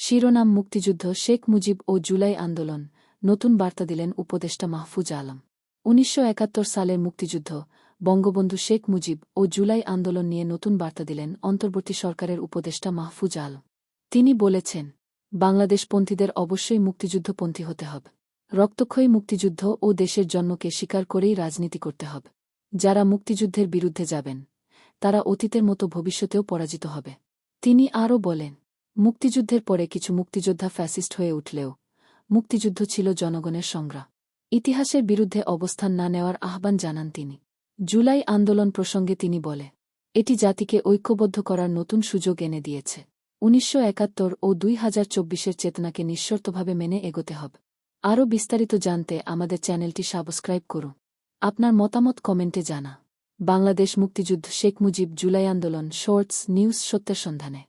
শিরোনাম মুক্তিযুদ্ধ, শেখ মুজিব ও জুলাই আন্দোলন, নতুন বার্তা দিলেন উপদেষ্টা মাহফুজ আলম। ১৯৭১ সালের মুক্তিযুদ্ধ, বঙ্গবন্ধু শেখ মুজিব ও জুলাই আন্দোলন নিয়ে নতুন বার্তা দিলেন অন্তর্বর্তী সরকারের উপদেষ্টা মাহফুজ আলম। তিনি বলেছেন, বাংলাদেশপন্থীদের অবশ্যই মুক্তিযুদ্ধপন্থী হতে হবে। রক্তক্ষয়ী মুক্তিযুদ্ধ ও দেশের জন্মকে স্বীকার করেই রাজনীতি করতে হবে। যারা মুক্তিযুদ্ধের বিরুদ্ধে যাবেন, তারা অতীতের মতো ভবিষ্যতেও পরাজিত হবে। তিনি আরও বলেন, মুক্তিযুদ্ধের পরে কিছু মুক্তিযোদ্ধা ফ্যাসিস্ট হয়ে উঠলেও মুক্তিযুদ্ধ ছিল জনগণের সংগ্রাম। ইতিহাসের বিরুদ্ধে অবস্থান না নেওয়ার আহ্বান জানান তিনি। জুলাই আন্দোলন প্রসঙ্গে তিনি বলে, এটি জাতিকে ঐক্যবদ্ধ করার নতুন সুযোগ এনে দিয়েছে। ১৯৭১ ও ২০২৪-এর চেতনাকে নিঃশর্তভাবে মেনে এগোতে হবে। আরও বিস্তারিত জানতে আমাদের চ্যানেলটি সাবস্ক্রাইব করুন। আপনার মতামত কমেন্টে জানা। বাংলাদেশ মুক্তিযুদ্ধ, শেখ মুজিব, জুলাই আন্দোলন, শর্টস নিউজ, সত্যের সন্ধানে।